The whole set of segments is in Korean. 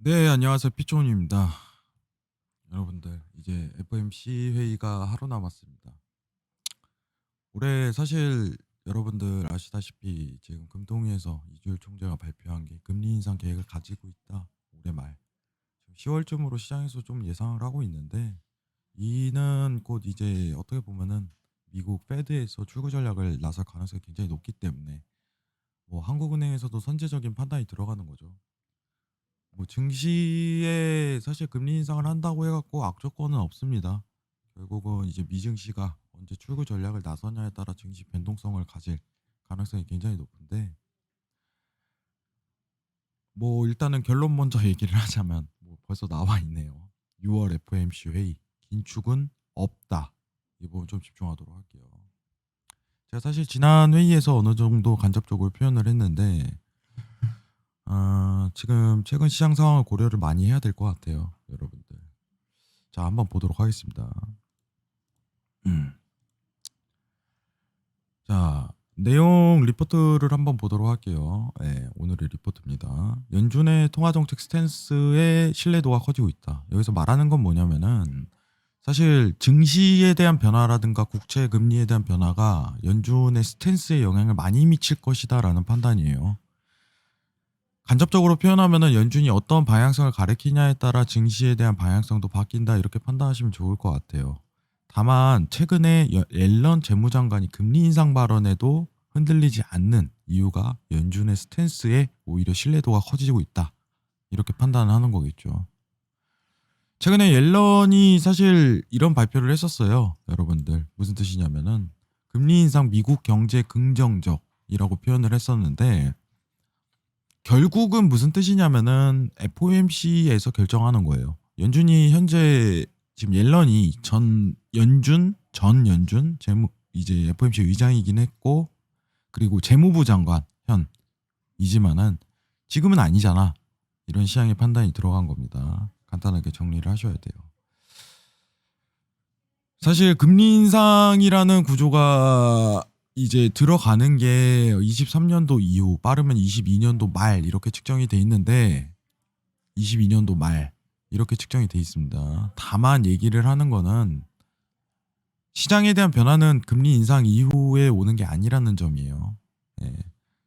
네, 안녕하세요. 피초원입니다. 여러분들, 이제 FOMC 회의가 하루 남았습니다. 올해 사실 여러분들 아시다시피 지금 금통위에서 이주열 총재가 발표한 게 금리 인상 계획을 가지고 있다. 올해 말. 10월쯤으로 시장에서 좀 예상을 하고 있는데 이는 곧 이제 어떻게 보면은 미국 페드에서 출구 전략을 나설 가능성이 굉장히 높기 때문에 뭐 한국은행에서도 선제적인 판단이 들어가는 거죠. 뭐 증시에 사실 금리 인상을 한다고 해갖고 악조건은 없습니다. 결국은 이제 미증시가 언제 출구 전략을 나서냐에 따라 증시 변동성을 가질 가능성이 굉장히 높은데 뭐 일단은 결론 먼저 얘기를 하자면 뭐 벌써 나와 있네요. 6월 FOMC 회의 긴축은 없다. 이 부분 좀 집중하도록 할게요. 제가 사실 지난 회의에서 어느 정도 간접적으로 표현을 했는데 지금 최근 시장 상황을 고려를 많이 해야 될 것 같아요, 여러분들. 자, 한번 보도록 하겠습니다. 음. 자, 내용 리포트를 한번 보도록 할게요. 네, 오늘의 리포트입니다. 연준의 통화정책 스탠스의 신뢰도가 커지고 있다. 여기서 말하는 건 뭐냐면은 사실 증시에 대한 변화라든가 국채 금리에 대한 변화가 연준의 스탠스에 영향을 많이 미칠 것이다라는 판단이에요. 간접적으로 표현하면은 연준이 어떤 방향성을 가리키냐에 따라 증시에 대한 방향성도 바뀐다 이렇게 판단하시면 좋을 것 같아요. 다만 최근에 옐런 재무장관이 금리 인상 발언에도 흔들리지 않는 이유가 연준의 스탠스에 오히려 신뢰도가 커지고 있다. 이렇게 판단을 하는 거겠죠. 최근에 옐런이 사실 이런 발표를 했었어요. 여러분들. 무슨 뜻이냐면은 금리 인상 미국 경제 긍정적이라고 표현을 했었는데 결국은 무슨 뜻이냐면은 FOMC에서 결정하는 거예요. 연준이 현재 지금 옐런이 전 연준 재무 이제 FOMC 의장이긴 했고 그리고 재무부 장관 현이지만은 지금은 아니잖아. 이런 시장의 판단이 들어간 겁니다. 간단하게 정리를 하셔야 돼요. 사실 금리 인상이라는 구조가 이제 들어가는 게 23년도 이후 빠르면 22년도 말 이렇게 측정이 돼 있는데 22년도 말 이렇게 측정이 돼 있습니다. 다만 얘기를 하는 거는 시장에 대한 변화는 금리 인상 이후에 오는 게 아니라는 점이에요. 예.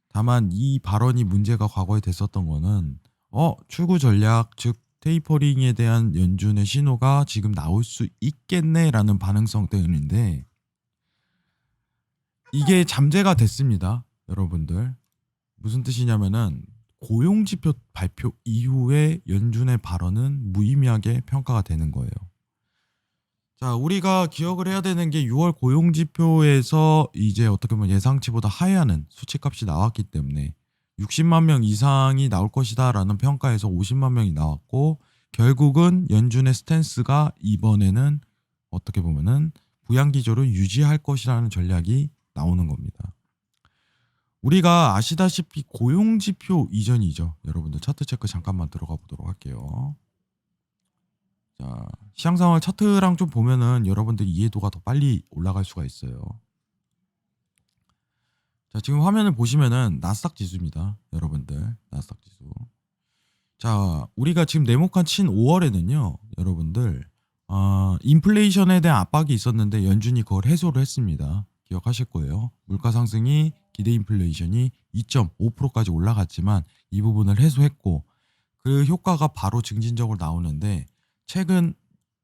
다만 이 발언이 문제가 과거에 됐었던 거는 출구 전략 즉 테이퍼링에 대한 연준의 신호가 지금 나올 수 있겠네라는 반응성 때문인데 이게 잠재가 됐습니다. 여러분들. 무슨 뜻이냐면은 고용지표 발표 이후에 연준의 발언은 무의미하게 평가가 되는 거예요. 자, 우리가 기억을 해야 되는 게 6월 고용지표에서 이제 어떻게 보면 예상치보다 하회하는 수치값이 나왔기 때문에 60만 명 이상이 나올 것이다라는 평가에서 50만 명이 나왔고 결국은 연준의 스탠스가 이번에는 어떻게 보면은 부양 기조를 유지할 것이라는 전략이 나오는 겁니다. 우리가 아시다시피 고용지표 이전이죠. 여러분들 차트 체크 잠깐만 들어가 보도록 할게요. 자, 시장 상황을 차트랑 좀 보면은 여러분들 이해도가 더 빨리 올라갈 수가 있어요. 자, 지금 화면을 보시면은 나스닥 지수입니다. 여러분들, 나스닥 지수. 자, 우리가 지금 네모칸 친 5월에는요, 여러분들, 인플레이션에 대한 압박이 있었는데 연준이 그걸 해소를 했습니다. 기억하실 거예요. 물가 상승이 기대 인플레이션이 2.5%까지 올라갔지만 이 부분을 해소했고 그 효과가 바로 증진적으로 나오는데 최근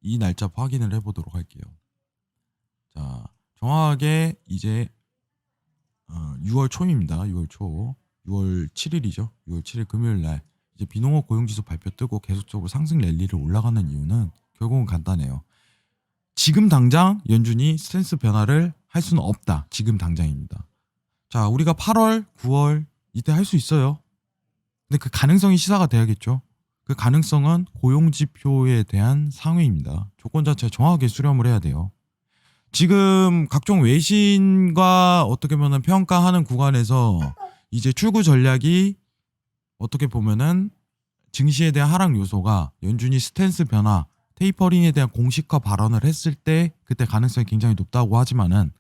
이 날짜 확인을 해보도록 할게요. 자, 정확하게 이제 6월 초입니다. 6월 초. 6월 7일이죠. 6월 7일 금요일 날 이제 비농업 고용지수 발표 뜨고 계속적으로 상승 랠리를 올라가는 이유는 결국은 간단해요. 지금 당장 연준이 스탠스 변화를 할 수는 없다. 지금 당장입니다. 자, 우리가 8월, 9월 이때 할 수 있어요. 근데 그 가능성이 시사가 돼야겠죠. 그 가능성은 고용지표에 대한 상회입니다. 조건 자체 정확하게 수렴을 해야 돼요. 지금 각종 외신과 어떻게 보면 평가하는 구간에서 이제 출구 전략이 어떻게 보면은 증시에 대한 하락 요소가 연준이 스탠스 변화, 테이퍼링에 대한 공식화 발언을 했을 때 그때 가능성이 굉장히 높다고 하지만은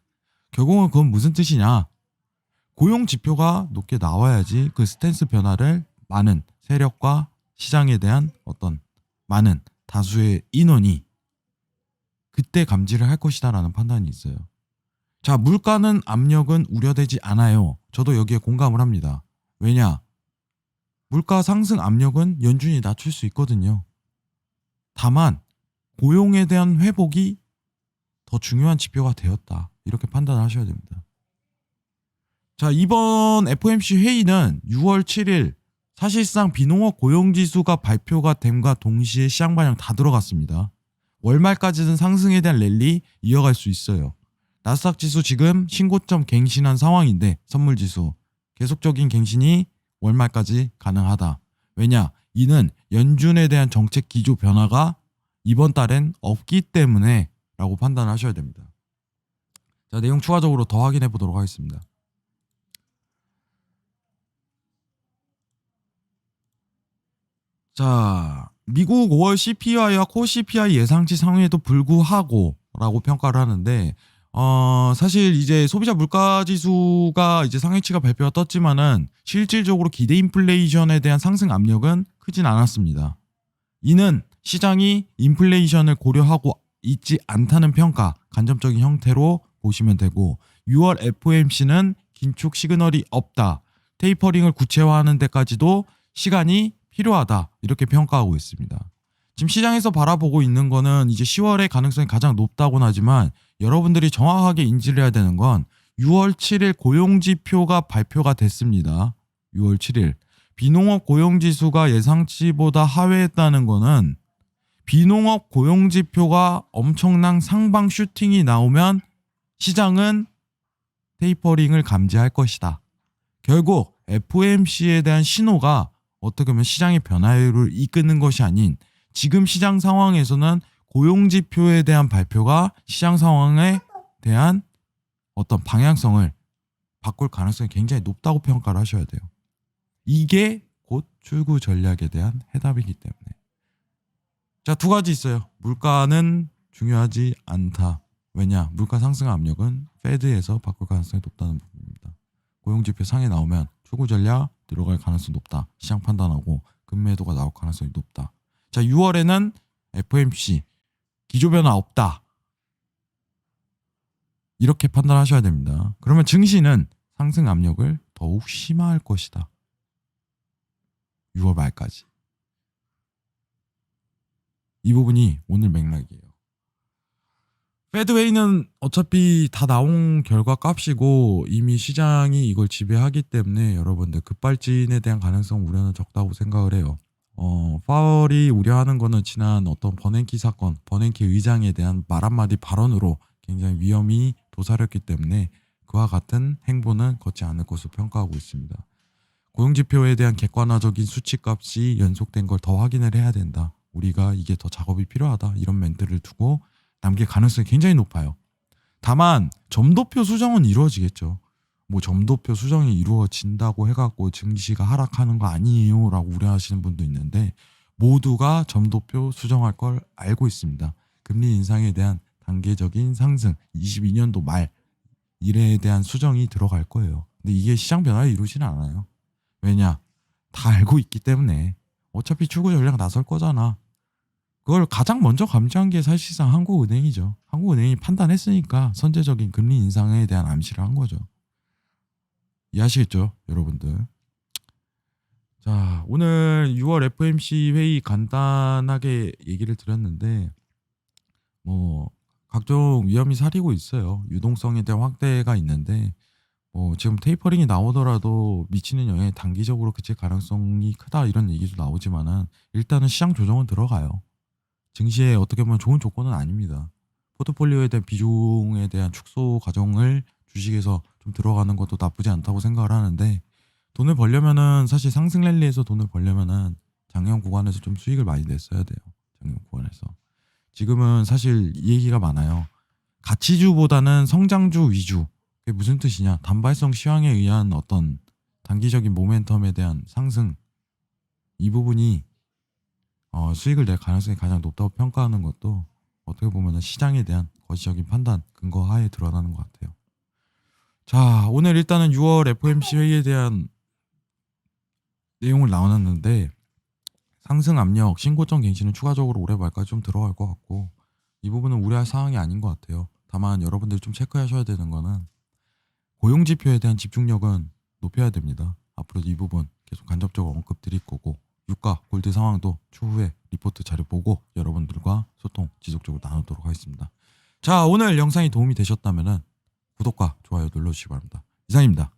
결국은 그건 무슨 뜻이냐? 고용 지표가 높게 나와야지 그 스탠스 변화를 많은 세력과 시장에 대한 어떤 많은 다수의 인원이 그때 감지를 할 것이다라는 판단이 있어요. 자, 물가는 압력은 우려되지 않아요. 저도 여기에 공감을 합니다. 왜냐? 물가 상승 압력은 연준이 낮출 수 있거든요. 다만 고용에 대한 회복이 더 중요한 지표가 되었다. 이렇게 판단을 하셔야 됩니다. 자, 이번 FOMC 회의는 6월 7일 사실상 비농업 고용지수가 발표가 됨과 동시에 시장 반영 다 들어갔습니다. 월말까지는 상승에 대한 랠리 이어갈 수 있어요. 나스닥 지수 지금 신고점 갱신한 상황인데 선물지수 계속적인 갱신이 월말까지 가능하다. 왜냐? 이는 연준에 대한 정책 기조 변화가 이번 달엔 없기 때문에 라고 판단하셔야 됩니다. 자, 내용 추가적으로 더 확인해 보도록 하겠습니다. 자, 미국 5월 CPI와 코 CPI 예상치 상회에도 불구하고 라고 평가를 하는데 사실 이제 소비자 물가 지수가 이제 상회치가 발표가 떴지만은 실질적으로 기대 인플레이션에 대한 상승 압력은 크진 않았습니다. 이는 시장이 인플레이션을 고려하고 있지 않다는 평가, 간접적인 형태로 보시면 되고 6월 FOMC는 긴축 시그널이 없다. 테이퍼링을 구체화하는 데까지도 시간이 필요하다. 이렇게 평가하고 있습니다. 지금 시장에서 바라보고 있는 거는 이제 10월의 가능성이 가장 높다고는 하지만 여러분들이 정확하게 인지를 해야 되는 건 6월 7일 고용지표가 발표가 됐습니다. 6월 7일. 비농업 고용지수가 예상치보다 하회했다는 거는 비농업 고용지표가 엄청난 상방 슈팅이 나오면 시장은 테이퍼링을 감지할 것이다. 결국 FOMC에 대한 신호가 어떻게 보면 시장의 변화를 이끄는 것이 아닌 지금 시장 상황에서는 고용지표에 대한 발표가 시장 상황에 대한 어떤 방향성을 바꿀 가능성이 굉장히 높다고 평가를 하셔야 돼요. 이게 곧 출구 전략에 대한 해답이기 때문에. 자, 두 가지 있어요. 물가는 중요하지 않다. 왜냐? 물가 상승 압력은 페드에서 바꿀 가능성이 높다는 부분입니다. 고용지표 상에 나오면 출구 전략 들어갈 가능성이 높다. 시장 판단하고 급매도가 나올 가능성이 높다. 자, 6월에는 FOMC 기조 변화 없다. 이렇게 판단하셔야 됩니다. 그러면 증시는 상승 압력을 더욱 심화할 것이다. 6월 말까지. 이 부분이 오늘 맥락이에요. 페드웨이는 어차피 다 나온 결과 값이고 이미 시장이 이걸 지배하기 때문에 여러분들 급발진에 대한 가능성 우려는 적다고 생각을 해요. 파월이 우려하는 거는 지난 어떤 버냉키 사건, 버냉키 의장에 대한 말 한마디 발언으로 굉장히 위험이 도사렸기 때문에 그와 같은 행보는 걷지 않을 것으로 평가하고 있습니다. 고용지표에 대한 객관화적인 수치값이 연속된 걸 더 확인을 해야 된다. 우리가 이게 더 작업이 필요하다. 이런 멘트를 두고 남길 가능성이 굉장히 높아요. 다만 점도표 수정은 이루어지겠죠. 뭐 점도표 수정이 이루어진다고 해갖고 증시가 하락하는 거 아니에요 라고 우려하시는 분도 있는데 모두가 점도표 수정할 걸 알고 있습니다. 금리 인상에 대한 단계적인 상승 22년도 말 일에 대한 수정이 들어갈 거예요. 근데 이게 시장 변화를 이루지는 않아요. 왜냐? 다 알고 있기 때문에 어차피 출구 전략 나설 거잖아. 그걸 가장 먼저 감지한 게 사실상 한국은행이죠. 한국은행이 판단했으니까 선제적인 금리 인상에 대한 암시를 한 거죠. 이해하시겠죠, 여러분들? 자, 오늘 6월 FOMC 회의 간단하게 얘기를 드렸는데 뭐 각종 위험이 사리고 있어요. 유동성에 대한 확대가 있는데 지금 테이퍼링이 나오더라도 미치는 영향이 단기적으로 그칠 가능성이 크다 이런 얘기도 나오지만은 일단은 시장 조정은 들어가요. 증시에 어떻게 보면 좋은 조건은 아닙니다. 포트폴리오에 대한 비중에 대한 축소 과정을 주식에서 좀 들어가는 것도 나쁘지 않다고 생각을 하는데 돈을 벌려면은 사실 상승 랠리에서 돈을 벌려면은 작년 구간에서 좀 수익을 많이 냈어야 돼요. 작년 구간에서. 지금은 사실 이 얘기가 많아요. 가치주보다는 성장주 위주. 그게 무슨 뜻이냐? 단발성 시황에 의한 어떤 단기적인 모멘텀에 대한 상승. 이 부분이 수익을 낼 가능성이 가장 높다고 평가하는 것도 어떻게 보면 시장에 대한 거시적인 판단 근거 하에 드러나는 것 같아요. 자, 오늘 일단은 6월 FOMC 회의에 대한 내용을 나눴는데 상승 압력, 신고점 갱신은 추가적으로 올해 말까지 좀 들어갈 것 같고 이 부분은 우려할 사항이 아닌 것 같아요. 다만 여러분들이 좀 체크하셔야 되는 거는 고용 지표에 대한 집중력은 높여야 됩니다. 앞으로도 이 부분 계속 간접적으로 언급드릴 거고 유가, 골드 상황도 추후에 리포트 자료 보고 여러분들과 소통 지속적으로 나누도록 하겠습니다. 자, 오늘 영상이 도움이 되셨다면 구독과 좋아요 눌러주시기 바랍니다. 이상입니다.